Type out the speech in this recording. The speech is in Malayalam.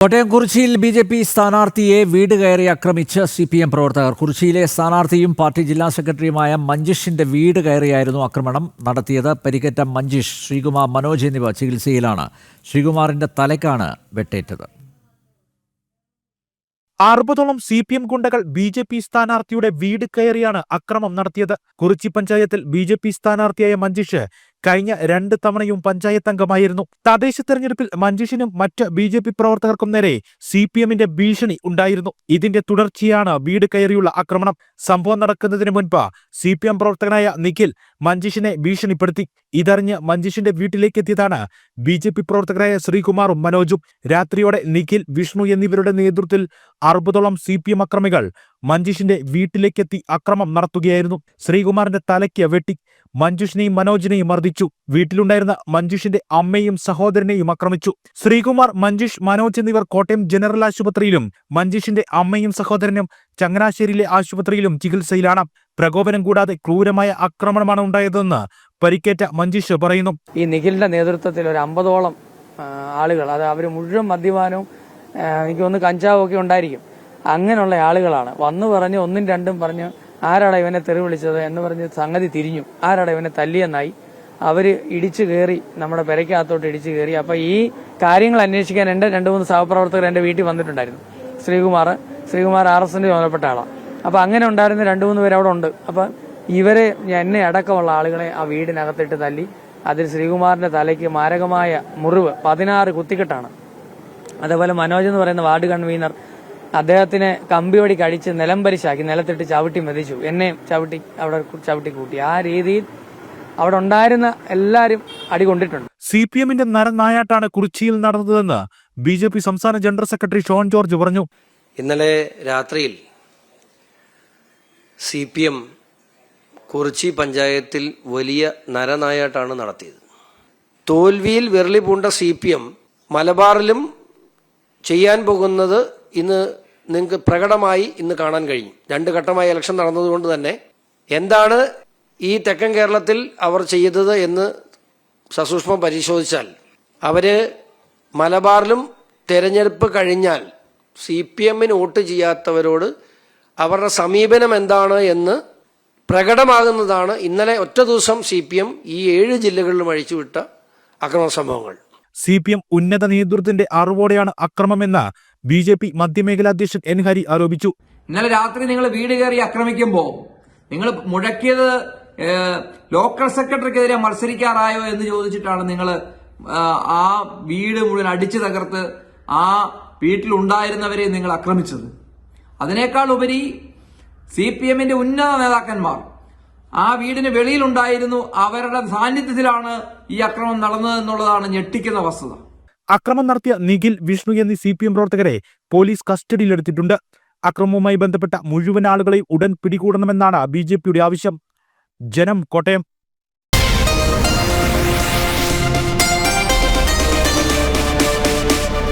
കോട്ടയം കുറിച്ചിയിൽ ബി.ജെ.പി. സ്ഥാനാർത്ഥിയെ വീട് കയറി ആക്രമിച്ച് CPM പ്രവർത്തകർ. കുറിച്ചിയിലെ സ്ഥാനാർത്ഥിയും പാർട്ടി ജില്ലാ സെക്രട്ടറിയുമായ മഞ്ജിഷിന്റെ വീട് കയറിയായിരുന്നു ആക്രമണം നടത്തിയത്. പരിക്കേറ്റ മഞ്ജിഷ്, ശ്രീകുമാർ, മനോജ് എന്നിവർ ചികിത്സയിലാണ്. ശ്രീകുമാറിന്റെ തലയ്ക്കാണ് വെട്ടേറ്റത്. 60ഓളം CPM ഗുണ്ടകൾ BJP സ്ഥാനാർത്ഥിയുടെ വീട് കയറിയാണ് അക്രമം നടത്തിയത്. കുറിച്ചി പഞ്ചായത്തിൽ BJP സ്ഥാനാർത്ഥിയായ മഞ്ജിഷ് കഴിഞ്ഞ 2 തവണയും പഞ്ചായത്ത് അംഗമായിരുന്നു. തദ്ദേശ തെരഞ്ഞെടുപ്പിൽ മഞ്ജിഷിനും മറ്റ് BJP പ്രവർത്തകർക്കും നേരെ CPMന്റെ ഭീഷണി ഉണ്ടായിരുന്നു. ഇതിന്റെ തുടർച്ചയാണ് വീട് കയറിയുള്ള ആക്രമണം. സംഭവം നടക്കുന്നതിന് മുൻപ് CPM പ്രവർത്തകനായ നിഖിൽ മഞ്ജിഷിനെ ഭീഷണിപ്പെടുത്തി. ഇതറിഞ്ഞ് മഞ്ജിഷിന്റെ വീട്ടിലേക്ക് എത്തിയതാണ് BJP പ്രവർത്തകരായ ശ്രീകുമാറും മനോജും. രാത്രിയോടെ നിഖിൽ, വിഷ്ണു എന്നിവരുടെ നേതൃത്വത്തിൽ 60ഓളം CPM അക്രമികൾ മഞ്ജിഷിന്റെ വീട്ടിലേക്കെത്തി അക്രമം നടത്തുകയായിരുന്നു. ശ്രീകുമാറിന്റെ തലയ്ക്ക് വെട്ടി. മഞ്ജുഷിനെയും മനോജിനെയും മർദ്ദിച്ചു. വീട്ടിലുണ്ടായിരുന്ന മഞ്ജുഷിന്റെ അമ്മയും സഹോദരനെയും ആക്രമിച്ചു. ശ്രീകുമാർ, മഞ്ജുഷ്, മനോജ് എന്നിവർ കോട്ടയം ജനറൽ ആശുപത്രിയിലും മഞ്ജുഷിന്റെ അമ്മയും സഹോദരനും ചങ്ങനാശ്ശേരിയിലെ ആശുപത്രിയിലും ചികിത്സയിലാണ്. പ്രകോപനം കൂടാതെ ക്രൂരമായ ആക്രമണമാണ് ഉണ്ടായതെന്ന് പരിക്കേറ്റ മഞ്ജുഷ് പറയുന്നു. ഈ നിഖിലിന്റെ നേതൃത്വത്തിൽ ഒരു 50ഓളം ആളുകൾ, അത് അവർ മുഴുവൻ മദ്യപാനവും എനിക്ക് ഒന്ന് കഞ്ചാവും ഒക്കെ ഉണ്ടായിരിക്കും, അങ്ങനെയുള്ള ആളുകളാണ് വന്നു പറഞ്ഞ് ഒന്നും രണ്ടും പറഞ്ഞ് ആരാടാ ഇവനെ തെറി വിളിച്ചത് എന്ന് പറഞ്ഞ് സംഗതി തിരിഞ്ഞു. ആരാടാ ഇവനെ തല്ലിയെന്നായി. അവര് ഇടിച്ചു കയറി, നമ്മുടെ പെരയ്ക്കകത്തോട്ട് ഇടിച്ചു കയറി. അപ്പൊ ഈ കാര്യങ്ങൾ അന്വേഷിക്കാൻ എന്റെ 2-3 സഹപ്രവർത്തകർ എന്റെ വീട്ടിൽ വന്നിട്ടുണ്ടായിരുന്നു. ശ്രീകുമാർ RSന്റെ ചുമതലപ്പെട്ട ആളാണ്. അപ്പൊ അങ്ങനെ ഉണ്ടായിരുന്ന 2-3 പേര് അവിടെ ഉണ്ട്. അപ്പൊ ഇവരെ, എന്നെ അടക്കമുള്ള ആളുകളെ ആ വീടിനകത്തിട്ട് തല്ലി. അതിൽ ശ്രീകുമാറിന്റെ തലയ്ക്ക് മാരകമായ മുറിവ്, 16 കുത്തിക്കെട്ടാണ്. അതേപോലെ മനോജ് എന്ന് പറയുന്ന വാർഡ് കൺവീനർ, അദ്ദേഹത്തിനെ കമ്പിവടി കടിച്ച് നിലംപരിശാക്കി, നിലത്തിട്ട് ചവിട്ടി മെതിച്ചു. എന്നെ ചവിട്ടി കൂട്ടി. ആ രീതിയിൽ അവിടെ ഉണ്ടായിരുന്ന എല്ലാരും അടികൊണ്ടിട്ടുണ്ട്. CPMന്റെ നരനായാട്ടാണ് കുറിച്ചിയിൽ നടന്നതെന്ന് BJP സംസ്ഥാന ജനറൽ സെക്രട്ടറി ഷോൺ ജോർജ് പറഞ്ഞു. ഇന്നലെ രാത്രിയിൽ CPM കുറിച്ചി പഞ്ചായത്തിൽ വലിയ നരനായാട്ടാണ് നടത്തിയത്. തോൽവിയിൽ വിരളി പൂണ്ട CPM മലബാറിലും ചെയ്യാൻ പോകുന്നത് ഇന്ന് നിങ്ങൾക്ക് പ്രകടമായി ഇന്ന് കാണാൻ കഴിയും. 2 ഘട്ടമായി ഇലക്ഷൻ നടന്നതുകൊണ്ട് തന്നെ എന്താണ് ഈ തെക്കൻ കേരളത്തിൽ അവർ ചെയ്തത് എന്ന് സസൂക്ഷ്മം പരിശോധിച്ചാൽ അവര് മലബാറിലും തെരഞ്ഞെടുപ്പ് കഴിഞ്ഞാൽ CPMന് വോട്ട് ചെയ്യാത്തവരോട് അവരുടെ സമീപനം എന്താണ് എന്ന് പ്രകടമാകുന്നതാണ്. ഇന്നലെ ഒറ്റ ദിവസം CPM ഈ 7 ജില്ലകളിലും അഴിച്ചുവിട്ട അക്രമ സംഭവങ്ങൾ. CPM ഉന്നത നേതൃത്വത്തിന്റെ അറിവോടെയാണ് അക്രമമെന്ന് BJP മധ്യമേഖലാ അധ്യക്ഷൻ N. ഹരി ആരോപിച്ചു. ഇന്നലെ രാത്രി നിങ്ങൾ വീട് കയറി ആക്രമിക്കുമ്പോൾ നിങ്ങൾ മുഴക്കിയത് ലോക്കൽ സെക്രട്ടറിക്കെതിരെ മത്സരിക്കാറായോ എന്ന് ചോദിച്ചിട്ടാണ് നിങ്ങൾ ആ വീട് മുഴുവൻ അടിച്ചു തകർത്ത് ആ വീട്ടിലുണ്ടായിരുന്നവരെ നിങ്ങൾ ആക്രമിച്ചത്. അതിനേക്കാൾ ഉപരി CPMന്റെ ഉന്നത നേതാക്കന്മാർ ആ വീടിന് വെളിയിലുണ്ടായിരുന്നു. അവരുടെ സാന്നിധ്യത്തിലാണ് ഈ അക്രമം നടന്നതെന്നുള്ളതാണ് ഞെട്ടിക്കുന്ന വസ്തുത. അക്രമം നടത്തിയ നിഖിൽ, വിഷ്ണു എന്നീ CPM പ്രവർത്തകരെ പോലീസ് കസ്റ്റഡിയിലെടുത്തിട്ടുണ്ട്. അക്രമവുമായി ബന്ധപ്പെട്ട മുഴുവൻ ആളുകളെയും ഉടൻ പിടികൂടണമെന്നാണ് BJPയുടെ ആവശ്യം. ജനം, കോട്ടയം.